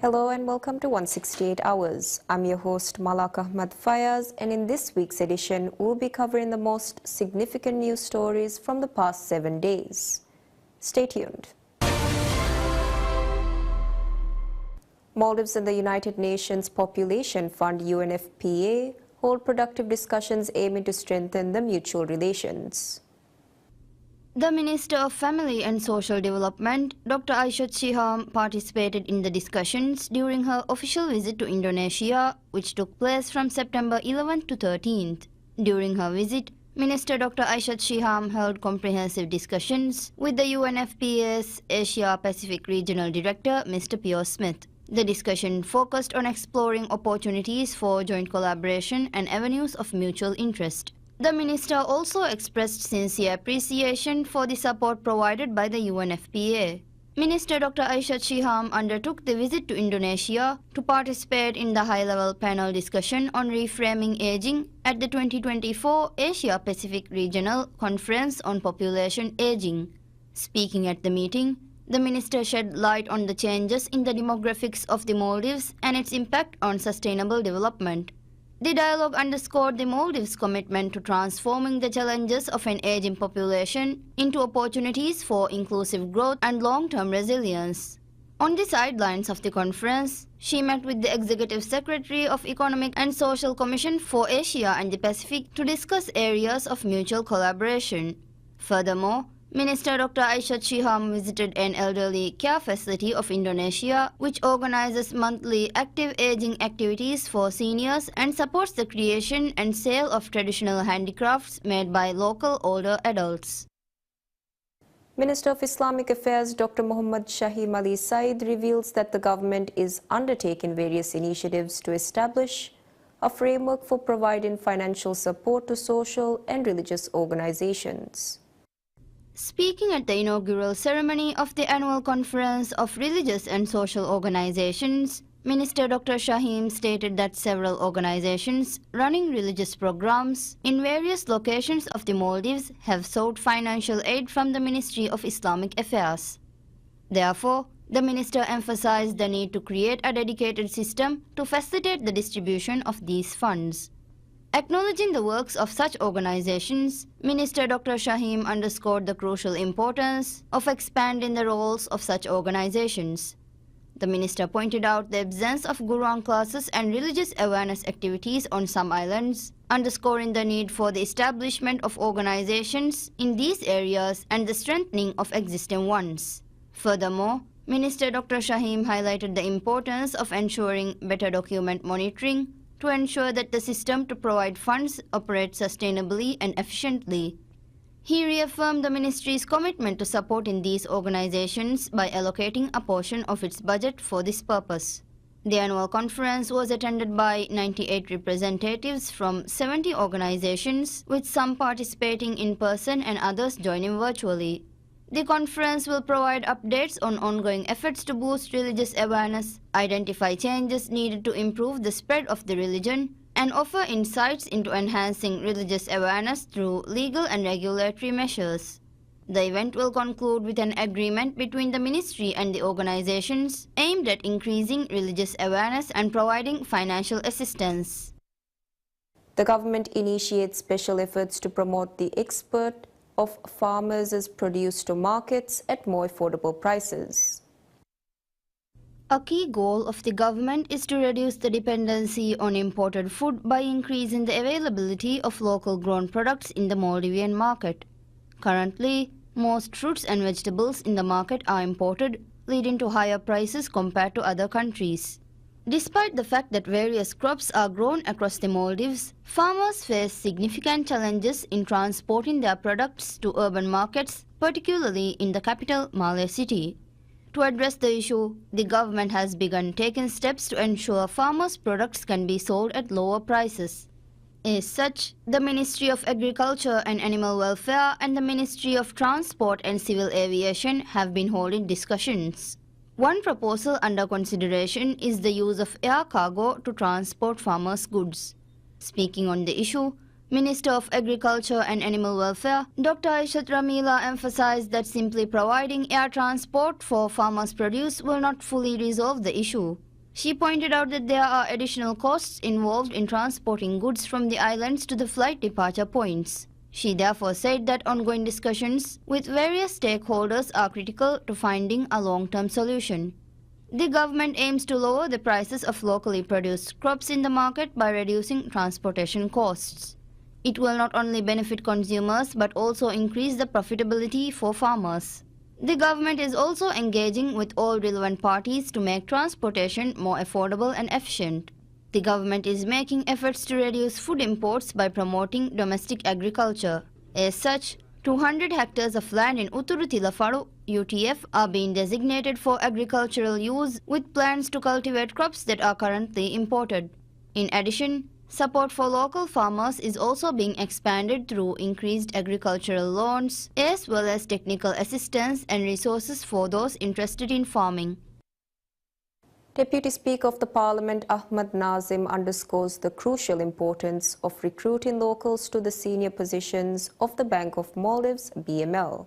Hello and welcome to 168 Hours. I'm your host Malak Ahmad Fayaz, and in this week's edition we'll be covering the most significant news stories from the past 7 days. Stay tuned. Maldives and the United Nations Population Fund UNFPA hold productive discussions aiming to strengthen the mutual relations. The Minister of Family and Social Development, Dr. Aishat Shiham, participated in the discussions during her official visit to Indonesia, which took place from September 11th to 13th. During her visit, Minister Dr. Aishat Shiham held comprehensive discussions with the UNFPA's Asia Pacific Regional Director, Mr. Pio Smith. The discussion focused on exploring opportunities for joint collaboration and avenues of mutual interest. The minister also expressed sincere appreciation for the support provided by the UNFPA. Minister Dr. Aishat Shiham undertook the visit to Indonesia to participate in the high-level panel discussion on reframing aging at the 2024 Asia Pacific Regional Conference on Population Aging. Speaking at the meeting, the minister shed light on the changes in the demographics of the Maldives and its impact on sustainable development. The dialogue underscored the Maldives' commitment to transforming the challenges of an aging population into opportunities for inclusive growth and long-term resilience. On the sidelines of the conference, she met with the Executive Secretary of Economic and Social Commission for Asia and the Pacific to discuss areas of mutual collaboration. Furthermore, Minister Dr. Aishat Shiham visited an elderly care facility of Indonesia, which organizes monthly active aging activities for seniors and supports the creation and sale of traditional handicrafts made by local older adults. Minister of Islamic Affairs Dr. Muhammad Shahim Ali Said reveals that the government is undertaking various initiatives to establish a framework for providing financial support to social and religious organizations. Speaking at the inaugural ceremony of the annual conference of religious and social organizations, Minister Dr. Shahim stated that several organizations running religious programs in various locations of the Maldives have sought financial aid from the Ministry of Islamic Affairs. Therefore, the minister emphasized the need to create a dedicated system to facilitate the distribution of these funds. Acknowledging the works of such organizations, Minister Dr. Shahim underscored the crucial importance of expanding the roles of such organizations. The minister pointed out the absence of Quran classes and religious awareness activities on some islands, underscoring the need for the establishment of organizations in these areas and the strengthening of existing ones. Furthermore, Minister Dr. Shahim highlighted the importance of ensuring better document monitoring to ensure that the system to provide funds operates sustainably and efficiently. He reaffirmed the ministry's commitment to supporting these organizations by allocating a portion of its budget for this purpose. The annual conference was attended by 98 representatives from 70 organizations, with some participating in person and others joining virtually. The conference will provide updates on ongoing efforts to boost religious awareness, identify changes needed to improve the spread of the religion, and offer insights into enhancing religious awareness through legal and regulatory measures. The event will conclude with an agreement between the ministry and the organizations aimed at increasing religious awareness and providing financial assistance. The government initiates special efforts to promote the export of farmers' produce to markets at more affordable prices. A key goal of the government is to reduce the dependency on imported food by increasing the availability of local grown products in the Maldivian market. Currently, most fruits and vegetables in the market are imported, leading to higher prices compared to other countries. Despite the fact that various crops are grown across the Maldives, farmers face significant challenges in transporting their products to urban markets, particularly in the capital, Malé City. To address the issue, the government has begun taking steps to ensure farmers' products can be sold at lower prices. As such, the Ministry of Agriculture and Animal Welfare and the Ministry of Transport and Civil Aviation have been holding discussions. One proposal under consideration is the use of air cargo to transport farmers' goods. Speaking on the issue, Minister of Agriculture and Animal Welfare, Dr. Aishat Ramila emphasized that simply providing air transport for farmers' produce will not fully resolve the issue. She pointed out that there are additional costs involved in transporting goods from the islands to the flight departure points. She therefore said that ongoing discussions with various stakeholders are critical to finding a long-term solution. The government aims to lower the prices of locally produced crops in the market by reducing transportation costs. It will not only benefit consumers but also increase the profitability for farmers. The government is also engaging with all relevant parties to make transportation more affordable and efficient. The government is making efforts to reduce food imports by promoting domestic agriculture. As such, 200 hectares of land in Utturu Tilafaru, UTF, are being designated for agricultural use with plans to cultivate crops that are currently imported. In addition, support for local farmers is also being expanded through increased agricultural loans as well as technical assistance and resources for those interested in farming. Deputy Speaker of the Parliament Ahmad Nazim underscores the crucial importance of recruiting locals to the senior positions of the Bank of Maldives BML.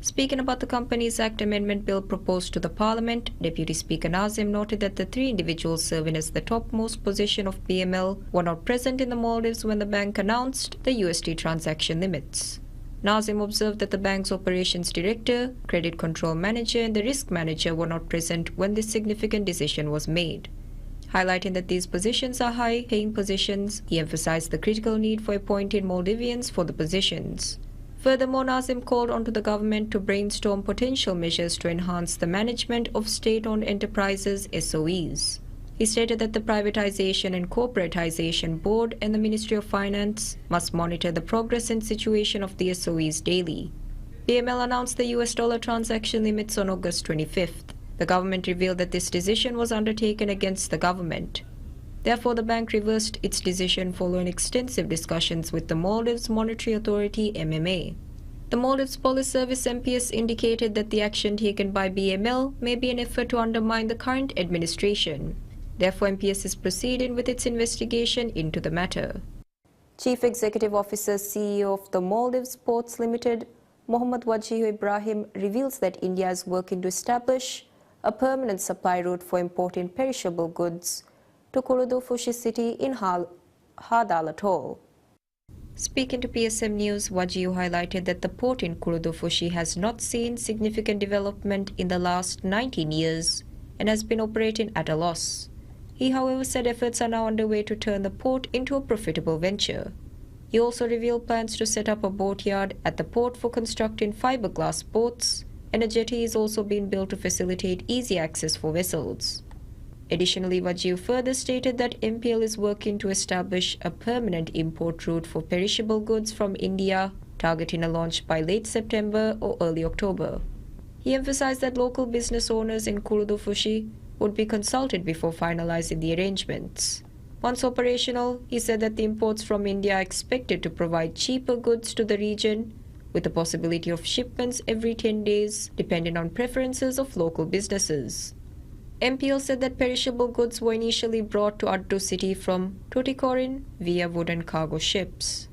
Speaking about the Companies Act Amendment Bill proposed to the Parliament, Deputy Speaker Nazim noted that the three individuals serving as the topmost position of BML were not present in the Maldives when the bank announced the USD transaction limits. Nazim observed that the bank's operations director, credit control manager and the risk manager were not present when this significant decision was made. Highlighting that these positions are high-paying positions, he emphasized the critical need for appointing Maldivians for the positions. Furthermore, Nazim called on the government to brainstorm potential measures to enhance the management of state-owned enterprises (SOEs). He stated that the Privatization and Corporatization Board and the Ministry of Finance must monitor the progress and situation of the SOEs daily. BML announced the US dollar transaction limits on August 25th. The government revealed that this decision was undertaken against the government. Therefore, the bank reversed its decision following extensive discussions with the Maldives Monetary Authority (MMA). The Maldives Police Service MPS indicated that the action taken by BML may be an effort to undermine the current administration. Therefore, MPS is proceeding with its investigation into the matter. Chief Executive Officer CEO of the Maldives Ports Limited, Mohammad Wajih Ibrahim, reveals that India is working to establish a permanent supply route for importing perishable goods to Kurudufushi city in Hadal Atoll. Speaking to PSMNEWS, Wajih highlighted that the port in Kurudufushi has not seen significant development in the last 19 years and has been operating at a loss. He, however, said efforts are now underway to turn the port into a profitable venture. He also revealed plans to set up a boatyard at the port for constructing fiberglass boats, and a jetty is also being built to facilitate easy access for vessels. Additionally, Wajih further stated that MPL is working to establish a permanent import route for perishable goods from India, targeting a launch by late September or early October. He emphasized that local business owners in Kurudufushi would be consulted before finalizing the arrangements. Once operational, he said that the imports from India are expected to provide cheaper goods to the region, with the possibility of shipments every 10 days, depending on preferences of local businesses. MPL said that perishable goods were initially brought to Addu city from Tuticorin via wooden cargo ships.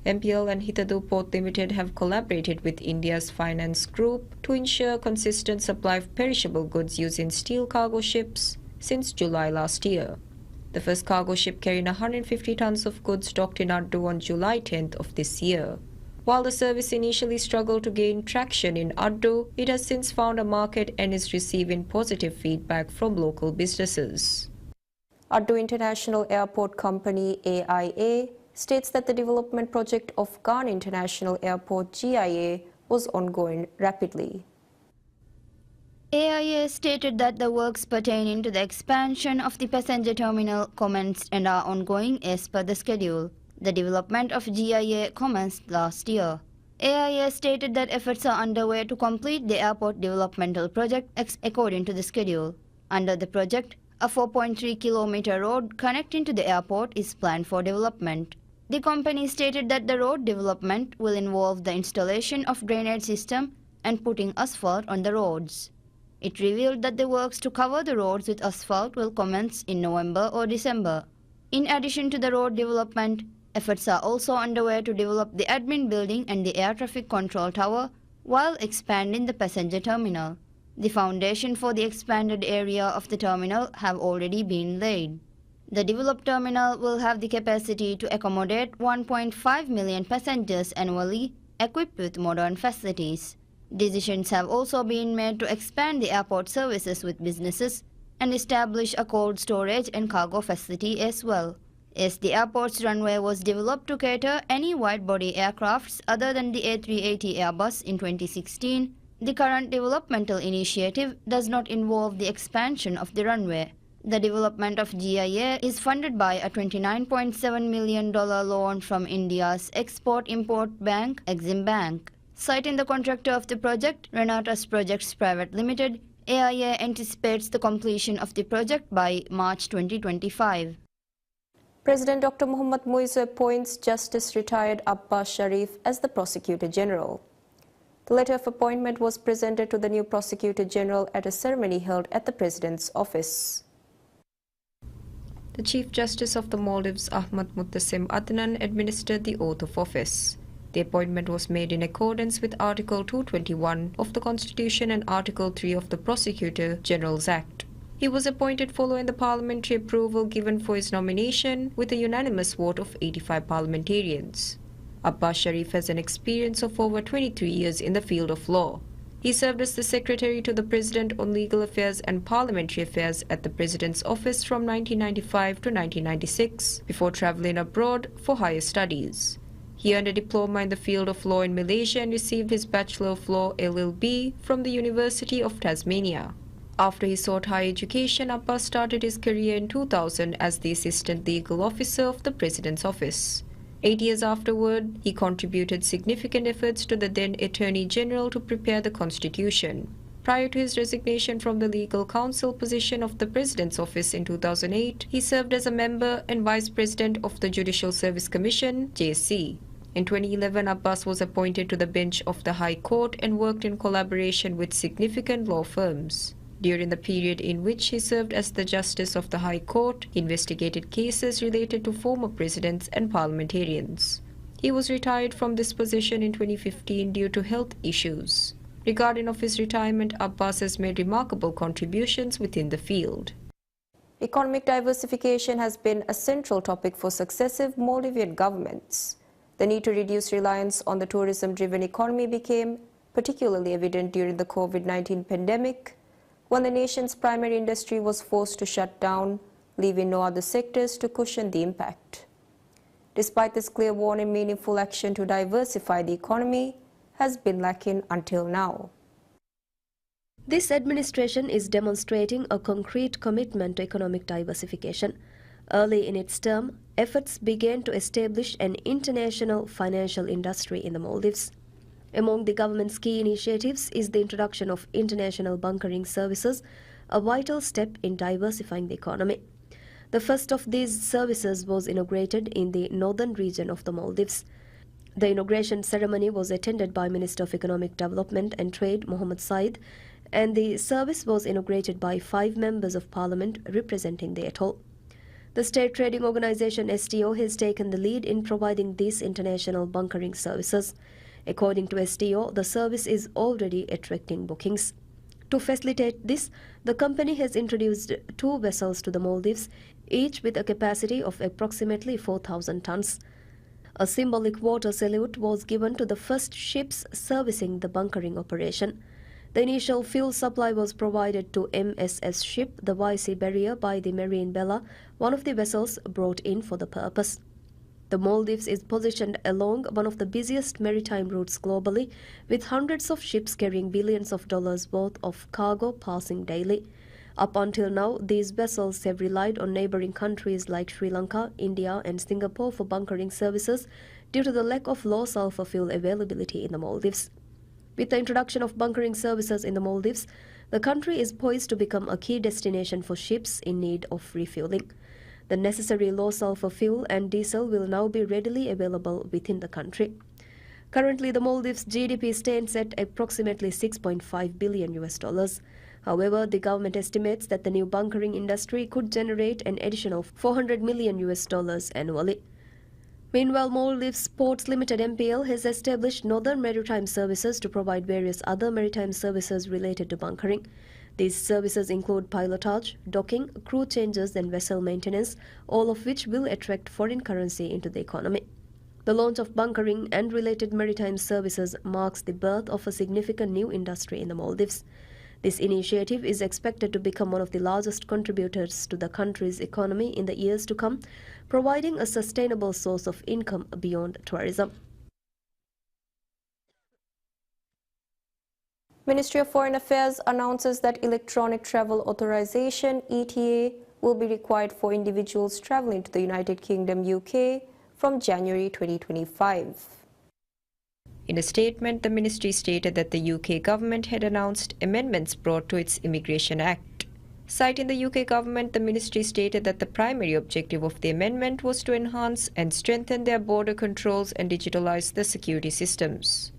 MPL and Hitadu Port Limited have collaborated with India's finance group to ensure consistent supply of perishable goods using steel cargo ships since July last year. The first cargo ship carrying 150 tons of goods docked in Addu on July 10th of this year. While the service initially struggled to gain traction in Addu, it has since found a market and is receiving positive feedback from local businesses. Addu International Airport Company AIA states that the development project of Ghan International Airport GIA was ongoing rapidly. AIA stated that the works pertaining to the expansion of the passenger terminal commenced and are ongoing as per the schedule. The development of GIA commenced last year. AIA stated that efforts are underway to complete the airport developmental project according to the schedule. Under the project, a 4.3-kilometer road connecting to the airport is planned for development. The company stated that the road development will involve the installation of drainage system and putting asphalt on the roads. It revealed that the works to cover the roads with asphalt will commence in November or December. In addition to the road development, efforts are also underway to develop the admin building and the air traffic control tower while expanding the passenger terminal. The foundation for the expanded area of the terminal have already been laid. The developed terminal will have the capacity to accommodate 1.5 million passengers annually, equipped with modern facilities. Decisions have also been made to expand the airport services with businesses and establish a cold storage and cargo facility as well. As the airport's runway was developed to cater any wide-body aircrafts other than the A380 Airbus in 2016, the current developmental initiative does not involve the expansion of the runway. The development of GIA is funded by a $29.7 million loan from India's Export-Import Bank, Exim Bank. Citing the contractor of the project, Renatus Projects Private Limited, AIA anticipates the completion of the project by March 2025. President Dr. Mohammad Muizzu appoints Justice retired Abbas Sharif as the Prosecutor General. The letter of appointment was presented to the new Prosecutor General at a ceremony held at the President's office. The Chief Justice of the Maldives, Ahmad Muttasim Adnan, administered the oath of office. The appointment was made in accordance with Article 221 of the Constitution and Article 3 of the Prosecutor General's Act. He was appointed following the parliamentary approval given for his nomination with a unanimous vote of 85 parliamentarians. Abbas Sharif has an experience of over 23 years in the field of law. He served as the Secretary to the President on Legal Affairs and Parliamentary Affairs at the President's office from 1995 to 1996, before traveling abroad for higher studies. He earned a diploma in the field of law in Malaysia and received his Bachelor of Law LLB from the University of Tasmania. After he sought higher education, Abbas started his career in 2000 as the Assistant Legal Officer of the President's office. 8 years afterward, he contributed significant efforts to the then Attorney General to prepare the Constitution. Prior to his resignation from the legal counsel position of the President's office in 2008, he served as a member and Vice President of the Judicial Service Commission, JSC. In 2011, Abbas was appointed to the bench of the High Court and worked in collaboration with significant law firms. During the period in which he served as the Justice of the High Court, he investigated cases related to former presidents and parliamentarians. He was retired from this position in 2015 due to health issues. Regarding of his retirement, Abbas has made remarkable contributions within the field. Economic diversification has been a central topic for successive Maldivian governments. The need to reduce reliance on the tourism-driven economy became particularly evident during the COVID-19 pandemic, when the nation's primary industry was forced to shut down, leaving no other sectors to cushion the impact. Despite this clear warning, meaningful action to diversify the economy has been lacking until now. This administration is demonstrating a concrete commitment to economic diversification. Early in its term, efforts began to establish an international financial industry in the Maldives. Among the government's key initiatives is the introduction of international bunkering services, a vital step in diversifying the economy. The first of these services was inaugurated in the northern region of the Maldives. The inauguration ceremony was attended by Minister of Economic Development and Trade Mohammed Said, and the service was inaugurated by 5 members of parliament representing the atoll. The State Trading Organization STO has taken the lead in providing these international bunkering services. According to STO, the service is already attracting bookings. To facilitate this, the company has introduced 2 vessels to the Maldives, each with a capacity of approximately 4,000 tons. A symbolic water salute was given to the first ships servicing the bunkering operation. The initial fuel supply was provided to MSS ship, the YC Barrier, by the Marine Bella, one of the vessels brought in for the purpose. The Maldives is positioned along one of the busiest maritime routes globally, with hundreds of ships carrying billions of dollars worth of cargo passing daily. Up until now, these vessels have relied on neighboring countries like Sri Lanka, India and Singapore for bunkering services due to the lack of low sulfur fuel availability in the Maldives. With the introduction of bunkering services in the Maldives, the country is poised to become a key destination for ships in need of refueling. The necessary low sulfur fuel and diesel will now be readily available within the country. Currently, the Maldives' GDP stands at approximately $6.5 billion. However, the government estimates that the new bunkering industry could generate an additional $400 million annually. Meanwhile, Maldives Ports Limited MPL has established Northern Maritime Services to provide various other maritime services related to bunkering. These services include pilotage, docking, crew changes and vessel maintenance, all of which will attract foreign currency into the economy. The launch of bunkering and related maritime services marks the birth of a significant new industry in the Maldives. This initiative is expected to become one of the largest contributors to the country's economy in the years to come, providing a sustainable source of income beyond tourism. Ministry of Foreign Affairs announces that electronic travel authorization (ETA) will be required for individuals traveling to the United Kingdom (UK) from January 2025. In a statement, the ministry stated that the UK government had announced amendments brought to its Immigration Act. Citing the UK government, the ministry stated that the primary objective of the amendment was to enhance and strengthen their border controls and digitalize the security systems.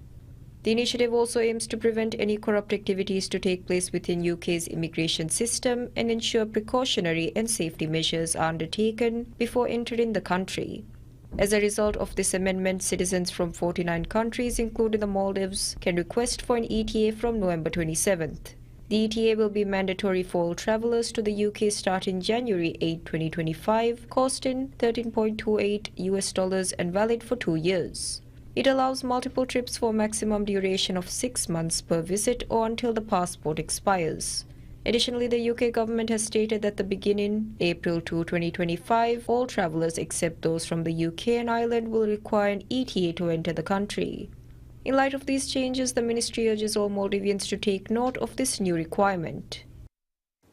The initiative also aims to prevent any corrupt activities to take place within UK's immigration system and ensure precautionary and safety measures are undertaken before entering the country. As a result of this amendment, citizens from 49 countries, including the Maldives, can request for an ETA from November 27th. The ETA will be mandatory for all travelers to the UK starting January 8, 2025, costing $13.28 and valid for 2 years. It allows multiple trips for a maximum duration of 6 months per visit or until the passport expires. Additionally, the UK government has stated that beginning April 2, 2025, all travellers except those from the UK and Ireland will require an ETA to enter the country. In light of these changes, the ministry urges all Maldivians to take note of this new requirement.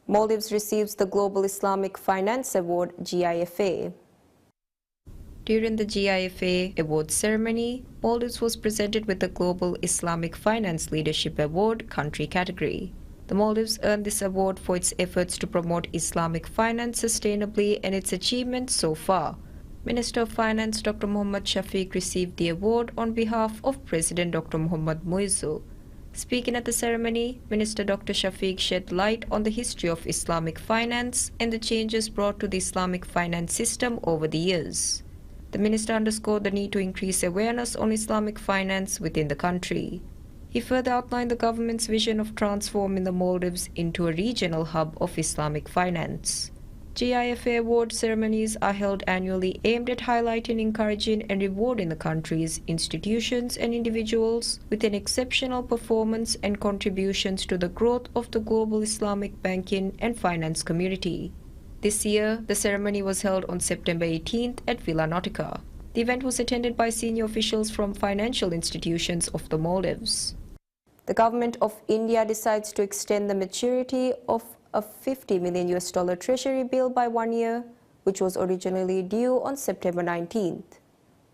Maldives receives the Global Islamic Finance Award (GIFA). During the GIFA Awards ceremony, Maldives was presented with the Global Islamic Finance Leadership Award country category. The Maldives earned this award for its efforts to promote Islamic finance sustainably and its achievements so far. Minister of Finance Dr. Mohammad Shafiq received the award on behalf of President Dr. Mohammad Muizzu. Speaking at the ceremony, Minister Dr. Shafiq shed light on the history of Islamic finance and the changes brought to the Islamic finance system over the years. The minister underscored the need to increase awareness on Islamic finance within the country. He further outlined the government's vision of transforming the Maldives into a regional hub of Islamic finance. GIFA award ceremonies are held annually aimed at highlighting, encouraging and rewarding the country's institutions and individuals with an exceptional performance and contributions to the growth of the global Islamic banking and finance community. This year, the ceremony was held on September 18th at Villa Nautica. The event was attended by senior officials from financial institutions of the Maldives. The government of India decides to extend the maturity of a $50 million treasury bill by 1 year, which was originally due on September 19th.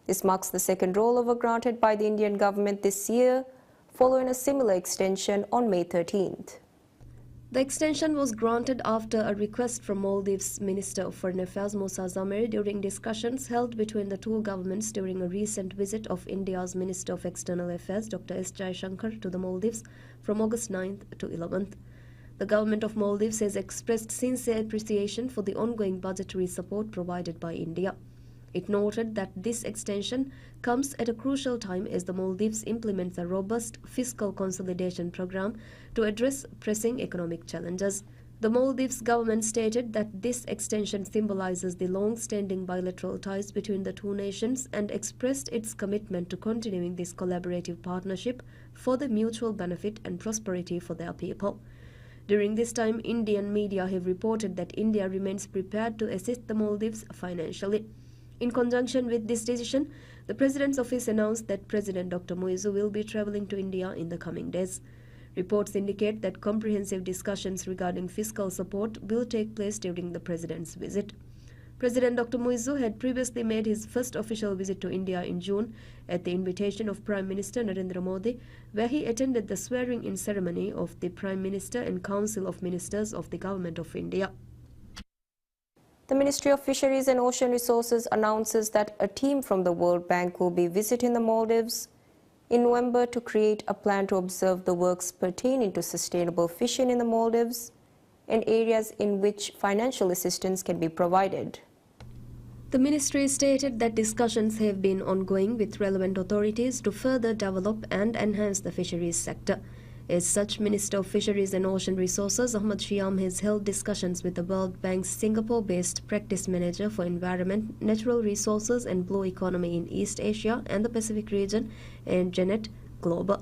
This marks the second rollover granted by the Indian government this year, following a similar extension on May 13th. The extension was granted after a request from Maldives Minister of Foreign Affairs Musa Zamir during discussions held between the two governments during a recent visit of India's Minister of External Affairs Dr. S. Jaishankar to the Maldives from August 9th to 11th. The government of Maldives has expressed sincere appreciation for the ongoing budgetary support provided by India. It noted that this extension comes at a crucial time as the Maldives implements a robust fiscal consolidation program to address pressing economic challenges. The Maldives government stated that this extension symbolizes the long-standing bilateral ties between the two nations and expressed its commitment to continuing this collaborative partnership for the mutual benefit and prosperity for their people. During this time, Indian media have reported that India remains prepared to assist the Maldives financially. In conjunction with this decision, the President's office announced that President Dr. Muizzu will be traveling to India in the coming days. Reports indicate that comprehensive discussions regarding fiscal support will take place during the President's visit. President Dr. Muizzu had previously made his first official visit to India in June at the invitation of Prime Minister Narendra Modi, where he attended the swearing-in ceremony of the Prime Minister and Council of Ministers of the Government of India. The Ministry of Fisheries and Ocean Resources announces that a team from the World Bank will be visiting the Maldives in November to create a plan to observe the works pertaining to sustainable fishing in the Maldives and areas in which financial assistance can be provided. The ministry stated that discussions have been ongoing with relevant authorities to further develop and enhance the fisheries sector. As such, Minister of Fisheries and Ocean Resources Ahmad Shyam has held discussions with the World Bank's Singapore-based Practice Manager for Environment, Natural Resources and Blue Economy in East Asia and the Pacific region, and Janet Glober.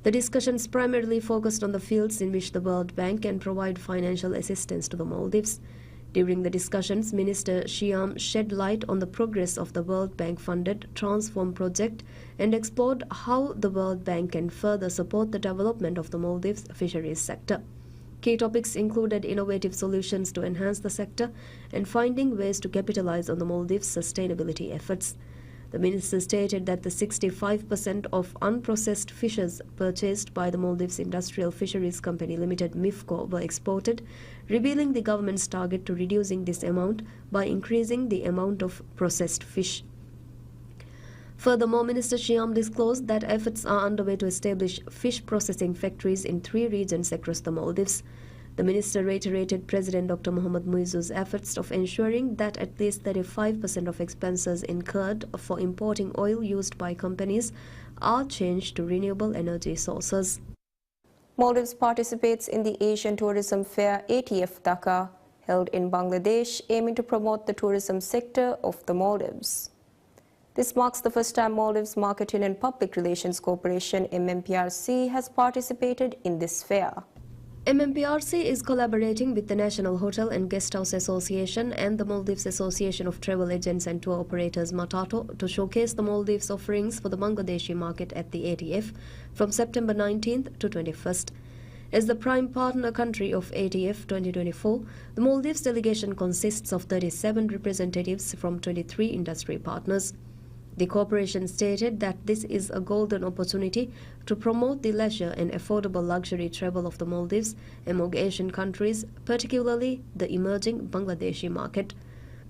The discussions primarily focused on the fields in which the World Bank can provide financial assistance to the Maldives. During the discussions, Minister Shyam shed light on the progress of the World Bank-funded Transform project and explored how the World Bank can further support the development of the Maldives fisheries sector. Key topics included innovative solutions to enhance the sector and finding ways to capitalize on the Maldives' sustainability efforts. The minister stated that the 65% of unprocessed fishes purchased by the Maldives Industrial Fisheries Company Limited MIFCO were exported, revealing the government's target to reducing this amount by increasing the amount of processed fish. Furthermore, Minister Shyam disclosed that efforts are underway to establish fish processing factories in 3 regions across the Maldives. The minister reiterated President Dr. Mohamed Muizzu's efforts of ensuring that at least 35% of expenses incurred for importing oil used by companies are changed to renewable energy sources. Maldives participates in the Asian Tourism Fair ATF Dhaka, held in Bangladesh, aiming to promote the tourism sector of the Maldives. This marks the first time Maldives Marketing and Public Relations Corporation MMPRC has participated in this fair. MMPRC is collaborating with the National Hotel and Guest House Association and the Maldives Association of Travel Agents and Tour Operators Matato to showcase the Maldives offerings for the Bangladeshi market at the ATF from September 19th to 21st. As the prime partner country of ATF 2024, the Maldives delegation consists of 37 representatives from 23 industry partners. The corporation stated that this is a golden opportunity to promote the leisure and affordable luxury travel of the Maldives among Asian countries, particularly the emerging Bangladeshi market.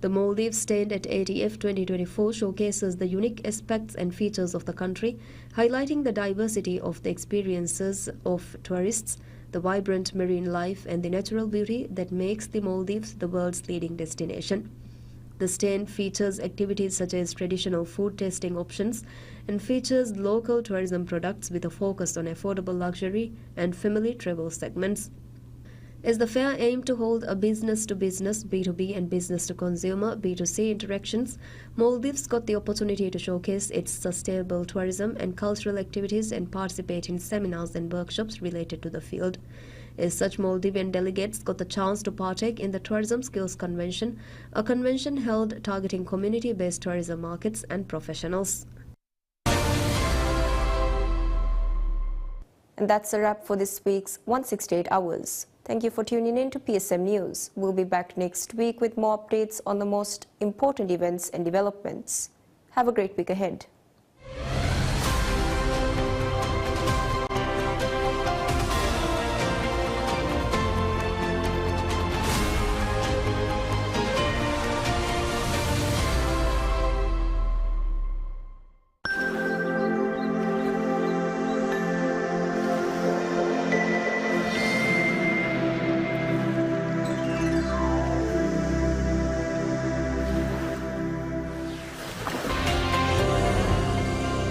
The Maldives stand at ATF 2024 showcases the unique aspects and features of the country, highlighting the diversity of the experiences of tourists, the vibrant marine life and the natural beauty that makes the Maldives the world's leading destination. The stand features activities such as traditional food tasting options and features local tourism products with a focus on affordable luxury and family travel segments. As the fair aimed to hold a business-to-business, B2B and business-to-consumer, B2C interactions, Maldives got the opportunity to showcase its sustainable tourism and cultural activities and participate in seminars and workshops related to the field. As such, Maldivian delegates got the chance to partake in the Tourism Skills Convention, a convention held targeting community-based tourism markets and professionals. And that's a wrap for this week's 168 Hours. Thank you for tuning in to PSM News. We'll be back next week with more updates on the most important events and developments. Have a great week ahead.